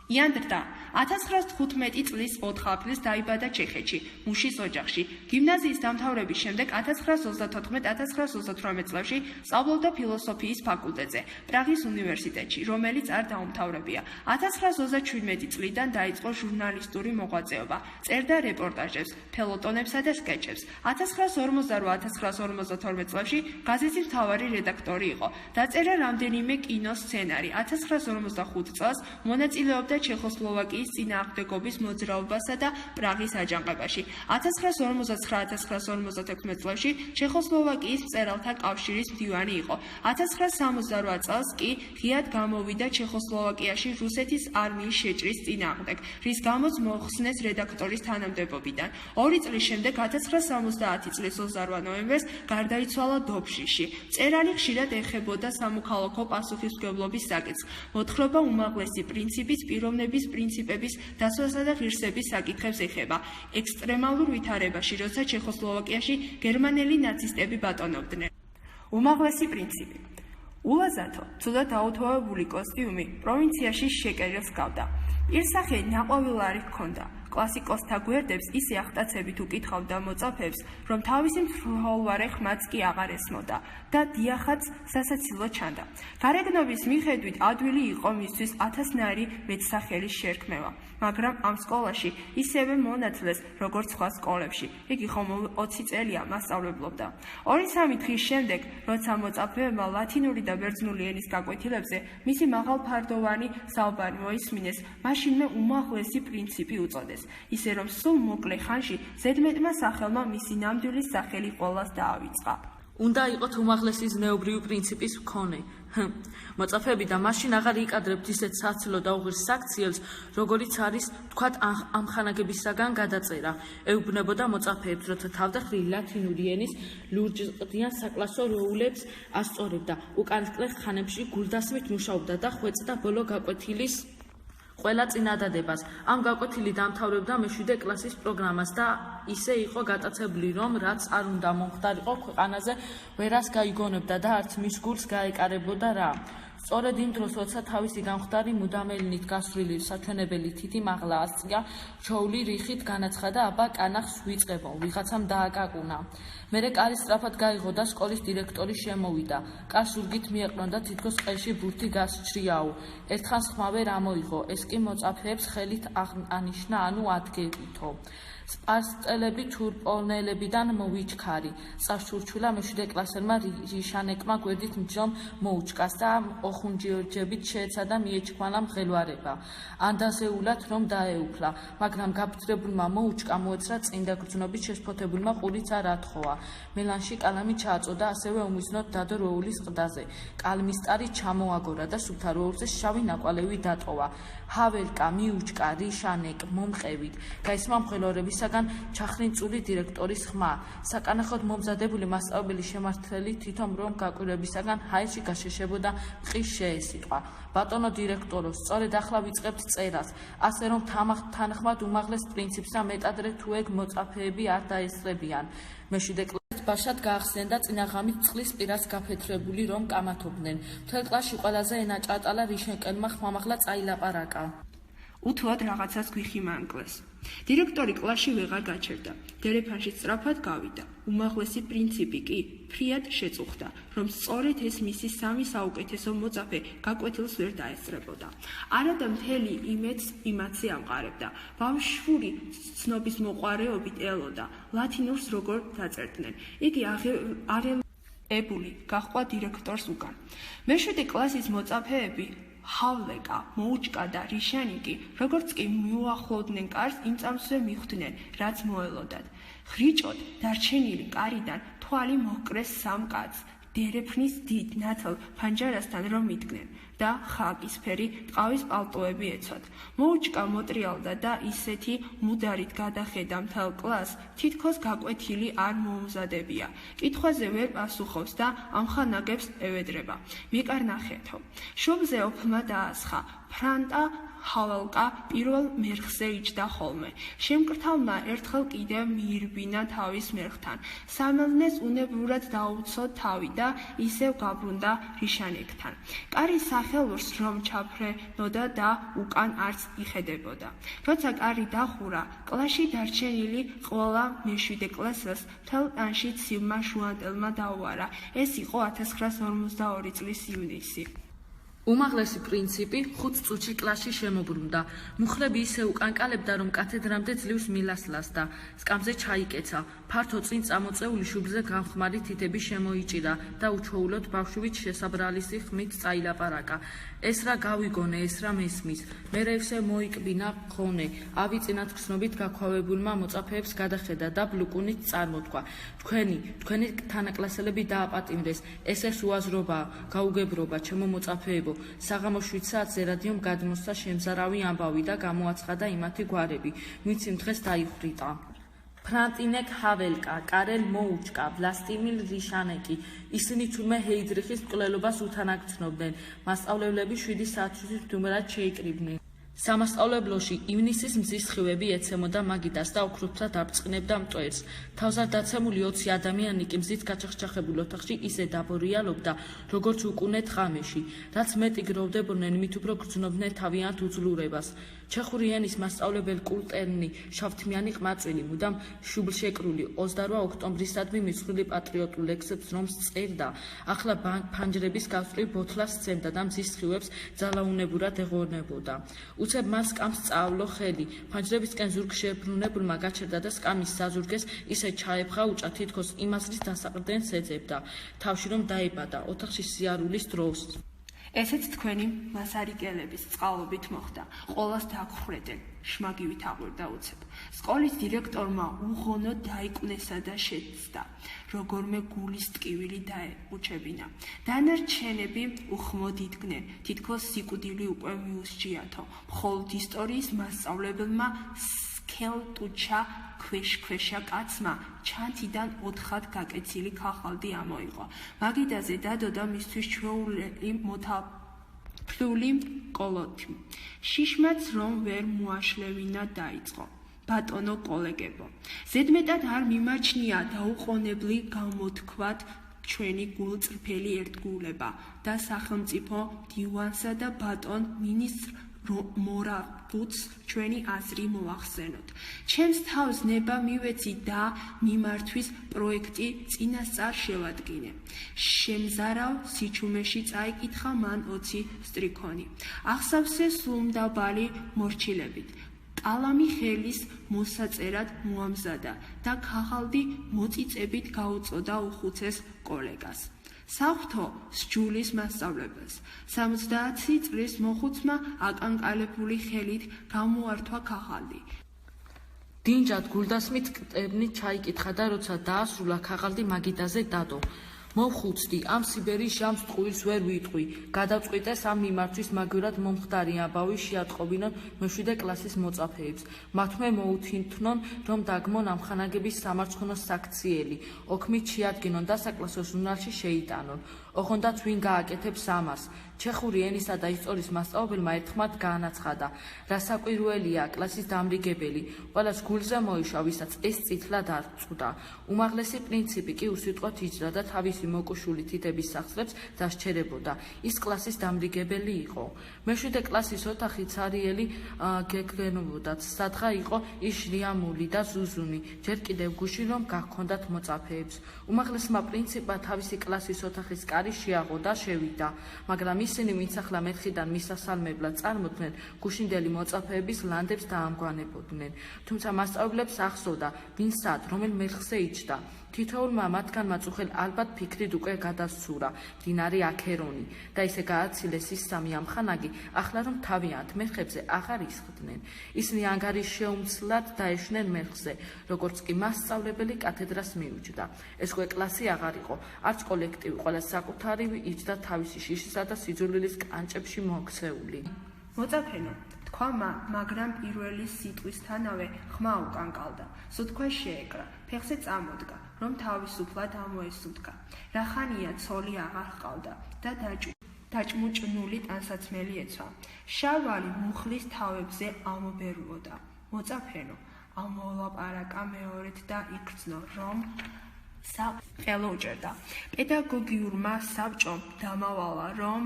იანდრტა 1915 წლის 4 აპრილს დაიბადა ჩეხეთში, მუშის ოჯახში. გიმნაზიის დამთავრების შემდეგ 1934-1938 წლებში სწავლობდა ფილოსოფიის ფაკულტეტზე, პრაღის უნივერსიტეტში, რომელიც არ დაუმთავრებია. 1937 წლიდან დაიწყო ჟურნალისტური მოღვაწეობა, წერდა რეპორტაჟებს, ფელეტონებსა და სკეჩებს. 1958-1952 წლებში გაზეთის მთავარი რედაქტორი იყო. დაწერა რამდენიმე კინოსცენარი. 1955 წელს მონაწილეობდა ჩეხოსლოვაკიის წინააღმდეგობის მოძრაობასა და პრაღის აჯანყებაში. 1959-1956 წლებში ჩეხოსლოვაკიის მწერალთა კავშირის მდივანი იყო. 1968 წელს კი ღიად გამოვიდა ჩეხოსლოვაკიაში რუსეთის არმიის შეჭრის წინააღმდეგ, რის გამოც მოხსნეს რედაქტორის თანამდებობიდან. 2 წლის შემდეგ 1970 წლის 28 ნოემბერს გარდაიცვალა დობშიში. მწერალი ხშირად ეხებოდა სამოქალაქო პასუხისმგებლობის საკითხს, მოთხრობა უმაღლესი პრინციპის, პიროვნების პრინციპების დასვასა და ღირსების საკითხებს ეხება. ექსტრემალურ ვითარებაში, როცა ჩეხოსლოვაკიაში გერმანელი ნაცისტები ბატონობდნენ. უმაღლესი პრინციპი. ულაზათო, ცუდად დაუთოებული კოსტიუმი პროვინციაში შეკერილს ჰგავდა. პირსახე ნაყვავილარი ჰქონდა. კლასიკოსთა გვერდებს ისე ახტაცებით უკითხავდა მოწაფეებს, რომ თავისი მრავლვარე ხმაც კი აღარ ესმოდა და დიახაც სასაცილო ჩანდა. გარეგნობის მიხედვით ადვილი იყო მისთვის 1000-ნაირი მეტსახელის შერქმევა, მაგრამ ამ სკოლაში ისევე მონათლეს, როგორც სხვა სკოლებში. იგი ხომ 20 წელია მასწავლებლობდა. 2-3 დღის შემდეგ, როცა მოწაფეებმა ლათინური და ბერძნული ენის გაკვეთილებზე მისი მაღალფარდოვანი საუბარი მოისმინეს, მაშინვე უმაღლესი პრინციპი უწოდეს. ისე რომ სულ მოკლე ხანში ზედმეტმა სახელმა მისი ნამდვილი სახელი ყოველას დაავიწყა. უნდა იყოთ უმაღლესი ზნეობრივი პრინციპის მქონე. მოწაფეები და მაშინ აღარ იკადრებთ ისეთ საცილო და უღირს საქციელს, როგორიც არის თქვათ ამხანაგებისაგან გადაწერა. ეუბნებოდა მოწაფეებს, როცა თავდახრილი ლათინური ენის ლურჯყდიან საკლასო როულებს ასწორებდა. უკანასკნელ ხანებში გულდასმით მუშაობდა და ხვეწდა ბოლო გაკვეთილის ყველა წინადადებას. ამ გაკვეთილი დამთავრებდა მე-7 კლასის პროგრამას და ისე იყო გატაცებული, რომ რაც არ უნდა მომხდარიყო ქვეყანაზე, ვერას გაიგონებდა და არც მის გულს გაეკარებოდა რა. სწორედ იმ დროს, როცა თავისი გამხდარი მუდამელნით გასვლილი საჩვენებელი თითი მაღლა ასწია, ჩოული რიხით განაცხადა, აბა კანახს ვიწყებო, ვიღაცამ დააკაკუნა. მერე კარი სწრაფად გაიღო და სკოლის დირექტორი შემოვიდა. კარს ზურგით მიეყნოდა, თითქოს ყელში ბურთი გასჩრიაო. ერთხანს ხმავე რა მოიღო, ეს კი მოწაფეებს ხელით აღანიშნა, ანუ ადგენითო. სპარსტელები ჩურპონელებიდან მოვიჩქარი. წარჩურჩულა მე-7 კლასელმა რიშანეკმა გვერდით მჯომ მოუჩკას და ოხუნჯიორჯებით შეეცადა მიეჩქმალა მღელვარება. ანდაზეულად რომ დაეუფლა, მაგრამ გაბძრებულმა მოუჩკა მოეცრა წინდა გრძნობით შესფოთებულმა ყურიც არ ათხოვა. მელანში კალამი ჩააწოდა, ასევე უმიზნოდ დადო როულის ყდაზე. კალმისტარი ჩამოაგორა და სუფთა როულზე შავი ნაკვალევი დატოვა. ჰაველკა მიუჩკა რიშანეკ მომყევით. გაისმა მღელვარებისაგან ჩახლინწული დირექტორის ხმა. საკანახოდ მომზადებული მასწავლებელი შემართლელი თვითონ რომ გაკვირვებისაგან ჰაერში გაშეშებოდა მყის შეესიყვა. ბატონო დირექტორო, სწორედ ახლა ვიწყებთ წერას, ასე რომ თანახმად უმაღლეს პრინციპს და მეტადრე თუ ეგ მოწაფეები არ დაესწრებიან. მე-7 კლასს ბაშად გაახსენდა წინაღამით წყლის პირას გაფეთრებული რომ კამათობდნენ. მთელ კლასში ყველაზე ენა ჭატალა რიშენკელმა ხმამაღლა წაილაპარაკა. უთუად რაღაცას გვიხიმანკლეს. დირექტორი კლასში ვეღარ გაჩერდა. დერეფანში სწრაფად გავიდა. უმაღლესი პრინციპი კი ფრიად შეწუხდა, რომ სწორედ ეს მისი სამი საუკეთესო მოწაფე გაკვეთილს ვერ დაესწრებოდა. არადა მთელი იმათზე ამყარებდა. ბავშვური ცნობის მოყვარეობით ელოდა ლათინურს როგორ დაწერდნენ. იგი არელებული გაჰყვა დირექტორს უკან. მე-7 კლასის მოწაფეები ჰავლეკა, მოუჩკა და რიშანიკი, როგორც კი მიუახლოვდნენ კარს, იმ წამსვე მიხვდნენ, რაც მოელოდათ. ხრიჭოდ დარჩენილი კარიდან თვალი მოჰკრეს სამ კაცს, დერეფნის დიდ ნათელ ფანჯარასთან რომ იდგნენ და ხაკისფერი ტყავის პალტოები ეცვათ. მოუჩკა მოტრიალდა და ისეთი მუდარით გადახედა მთელ კლასს, თითქოს გაკვეთილი არ მოუმზადებია. კითხვაზე ვერ პასუხობს და ამხანაგებს ევედრება. მიკარნახეთო. შუბზე ოფლმა დაასხა. ფრანტა ჰავალკა პირველ მერხზე იჯდა ხოლმე. შემკრთალმა ერთხელ კიდევ მიირბინა თავის მერხთან. სამევლნეს უნებურად დაუცო თავი და ისევ გაბრუნდა რიშანიკთან. კარი სახელურს რომ ჩაფრენოდა და უკან არც იხედებოდა. როცა კარი დახურა, კლასში დარჩენილი ყველა მეშვიდე კლასელს მთელ ტანში ცივმა შუანდელმა დაუარა. ეს იყო 1942 წლის ივნისი. უმაღლესი პრინციპი 5 წუთში კლასში შემოbrunდა. მუხლები ისე უკანკალებდა, რომ კათედრამდე ძლივს მილასლასდა. სკამზე ჩაიკეცა. ფართო წინ წამოწეული შუბლზე გამხმარი თითები შემოიჭირა და უჩვეულოდ ბავშვით შესაბრალისი ხმით წაილაპარაკა. ეს რა გავიგონე, ეს რა მესმის. მერე ისე მოიკბინა ხონე. ავიწინათ ხსნობით გაქვავებულმა მოწაფეებს გადახედა და ბლუკუნით წარმოთქვა. თქვენი თანაკლასელები დააპატიმრეს. ეს უაზრობაა, გაუგებრობა, ჩემო მოწაფეებო. საღამოს 7 საათზე რადიომ გადმოსცა შემზარავი ამბავი და გამოაცხადა იმათი გვარები, ვინც იმ დღეს დაიხრიტა. ფრანტინეკ ჰაველკა, კარელ მოუჩკა, ვლასტიმილ რიშანეკი. ისინი თურმე ჰეიდრიხის მკვლელობას უთანაგრძნობდნენ. მასწავლებლები 7 საათში თუმრად შეიკრიბნენ. სამასწავლებლოში ივნისის მზის სხივები ეცემოდა მაგიდას და ოქროთთა დაბწყნებდა მტვერს. თავზარდაცემული 20 ადამიანი კი მზით გაჩახჩახებულ ოთახში ისე დაბორიალობდა, როგორც უკუნეთ ღამეში. რაც მეტი გროვდებოდნენ, მით უფრო გრძნობდნენ თავიანთ უძლურებას. ჩეხური ენის მასწავლებელ კულტერნი, შავთმიანი ყმაწვილი, მუდამ შუბლშეკრული 28 ოქტომბრისადმი მისვლილი პატრიოტულ ლექსებს რომს წერდა, ახლა ფანჯრების გასწვრივ ბოთლას სცემდა და მზის სხივებს ძალაუნებურად ეღონებოდა. უცებ მას სკამს წაავლო ხელი. ფანჯრებისკენ ზურგშებრუნებულმა გაჩერდა და სკამის საზურგეს ისე ჩაეფხა უჭა, თითქოს იმაზრის დასაყრდენს ეძებდა. თავში რომ დაიბადა, ოთახში სიარულის დროს. ესეც თქვენი მასარიკელების წყალობით მოხდა. ყოველას დააგხრედნენ, შმაგივით აღვირდა უცებ. სკოლის დირექტორმა უღონოდ დაიკვნესა და შეცდა, როგორმე გულის ტკივილი დაეუჩებინა. დანარჩენები უხმოდ იდგნენ, თითქოს სიკვდილი უკვე მიუსჯიათო. მხოლოდ ისტორიის მასწავლებელმა სქელტუჩა ქვეშ-ქვეშა კაცმა ჩანთიდან 4-ხად გაკეცილი ქაღალდი ამოიღო. მაგიდაზე დადოდა მისთვის ჩვეული მოთაფლული კოლოთი. შიშმაც რომ ვერ მოაშლევინა დაიწყო. ბატონო კოლეგებო, ზედმეტად არ მიმაჩნია დაუყოვნებლი გამოთქვათ ჩვენი გულწრფელი ერთგულება და სახელმწიფო დივანსა და ბატონ მინისტრ მორაგუც ჩვენი აზრი მოახსენოთ. ჩემს თავს ნება მივეცი და მიმართვის პროექტი წინასწარ შევადგინე. შემზარავ სიჩუმეში წაიკითხა მან 20 სტრიქონი. ახსავსე სულმდაბალი მორჩილებით. კალამი ხელის მოსაწერად მოამზადა და ქაღალდი მოწიწებით გაუწოდა უხუცეს კოლეგას. საღვთო სჯულის მასწავლებელს 70 წლის მოხუცმა აკანკალებული ხელით გამოართვა ქაღალდი. დინჯად გულდასმით კტერნით ჩაიკითხა და როცა დაასრულა ქაღალდი მაგიდაზე დადო. მოვხუცდი, ამ სიბერის ჟამს ტყუილს ვერ ვიტყვი. გადავწყვიტეს ამ მიმართვის მაგივრად მომხდარი ამბავი შეატყობინონ მეშვიდე კლასის მოწაფეებს. მათმე მოუთინთნონ, რომ დაგმონ ამხანაგების სამარცხნო საქციელი. ოქმით შეადგინონ და საკლასო ჟურნალში შეიტანონ. ოღონდაც ვინ გააკეთებს ამას? ჩეხური ენისა და ისტორიის მასწავლებელმა ერთხმად გაანაცხადა, რა საკვირველია კლასის დამრიგებელი, ყველას გულზე მოიშვა, ვისაც ეს წითლად არ წვდა. უმაღლესი პრინციპი კი უსიტყვოდ იჯდა და თავისი მოკუშული თითების სახსრებს დასჩერებოდა. ის კლასის დამრიგებელი იყო. მეშვიდე კლასის ოთახი ცარიელი გეგრენებოდათ, სადღა იყო ის შრიამული და ზუზუნი, ჯერ კიდევ გუში რომ გაგქონდათ მოწაფეებს. უმაღლესმა პრინციპმა თავისი კლასის ოთახის კარი შეაღო და შევიდა, მაგრამ ისინი ვინც ახლა მერხიდან მისასალმებლად წარმოდნენ, გუშინდელი მოწაფეების ლანდებს დაამგვანებოდნენ. თუმცა მასწავლებლებს ახსოვდა, ვინ სად, რომელ მერხზე იჯდა. თითოეულმა მათგანმა წუხელ ალბათ ფიქრით უკვე გადასცურა მდინარე აქერონი და ისე გააცილეს ის სამი ამხანაგი, ახლა რომ თავიანთ მერხებზე აღარ ისხდნენ. ისინი ანგარის შეუმცლად დაეშვნენ მერხზე, როგორც კი მასწავლებელი კათედრას მიუჯდა. ეს უკვე კლასი აღარ იყო, არც კოლექტივი, ყველა საკუთარი იჯდა თავისი შიშისა და სიძულვილის კანჭებში მოქცეული. მოწაფენო, თქვა მაგრამ პირველი სიტყვისთანავე ხმა უკანკალდა, სუთქვა შეეკრა, ფეხზე წამოდგა, რომ თავისუფლად ამოესუდგა. რა ხანია ცოლი აღარ ჰყავდა და დაჭვი. დაჭმუჭნული ტანსაცმელი ეცვა. შავალი მუხლის თავებზე ამობერულოდა. მოწაფენო, ამოლაპარაკა მეორედ და იგრძნო, რომ საყელო უჭერდა. პედაგოგიურმა საბჭომ დამავალა, რომ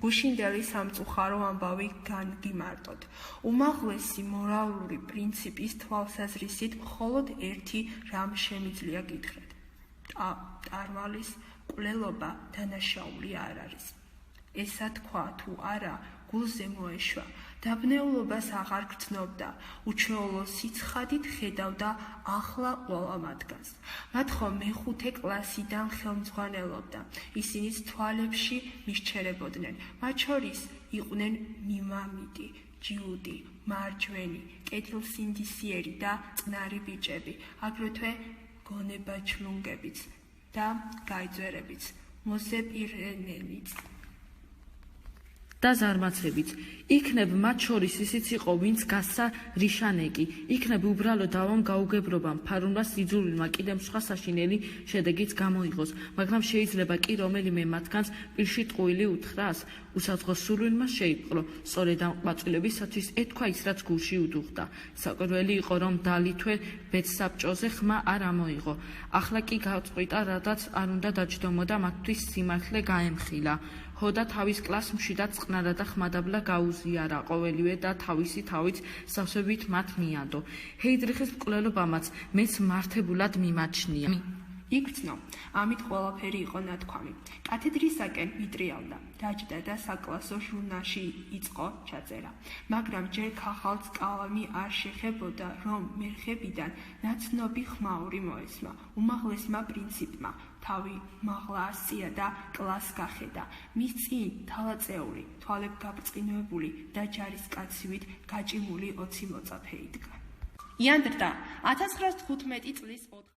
გუშინდელი სამწუხარო ამბავი განგიმარტოთ. უმაღლესი მორალური პრინციპის თვალსაზრისით მხოლოდ ერთი რამ შემიძლია გითხრათ. ტარვალის კვლელობა დანაშაული არ არის. ესა თქვა თუ არა, გულზე მოეშვა. დაბნეულობას აღარ გრძნობდა, უჩვეულო სიცხადით ხედავდა ახლა ყველა მათგანს. მათ ხომ მეხუთე კლასიდან ხელმძღვანელობდა. ისინიც თვალებში მისჩერებოდნენ. მათ შორის იყვნენ მიმამიდი, ჯიუდი, მარჯვენი, კეთილსინდისიერი და წყნარი ბიჭები, აგრეთვე გონებაჩლუნგებიც და გაიძვერებიც, მოზეპირენელიც და ზარმაცებიც. იქნებ მათ შორის ისიც იყო, ვინც გასცა რიშანეკი, იქნებ უბრალო დავამ გაუგებრობამ, ფარუნვას იძულვილმა კიდემ სხვა საშინელი შედეგიც გამოიღოს, მაგრამ შეიძლება კი რომელიმე მათგანს პირში ტყუილი უთხრას, უსაძღო სურვილმა შეიპყრო, სწორედ ამ ყვაწვილებისათვის ეთქვა ის, რაც გულში უდუღდა. საკვირველი იყო, რომ დალითვე ბედსაბჭოზე ხმა არ ამოიღო. ახლა კი გაწყვიტა, რადაც არ უნდა დაჯდომოდა, მათთვის სიმართლე გაემხილა. ჰოდა თავის კლასს მშვიდად წყნარა და ხმადაბლა გაუზიარა ყოველივე და თავისი თავით სავსებით მათ მიანდო. ჰეიდრიხის მკვლელობამაც მეც მართებულად მიმაჩნია. იგრძნო, ამით ყველაფერი იყო ნათქვამი. კათედრისაკენ მიტრიალდა, დაჯდა და საკლასო ჟურნალში იწყო ჩაწერა. მაგრამ ჯერ ქაღალდს კალამი არ შეხებოდა, რომ მერხებიდან ნაცნობი ხმაური მოესმა. უმაღლესმა პრინციპმა თავი მაღლა ასწია და კლასს გახედა. მის წინ თვალაწეული, თვალებ გაბრწყინებული და ჯარისკაცივით გაჭიმული 20 მოწაფე იდგა. იანდრდა 1915 წლის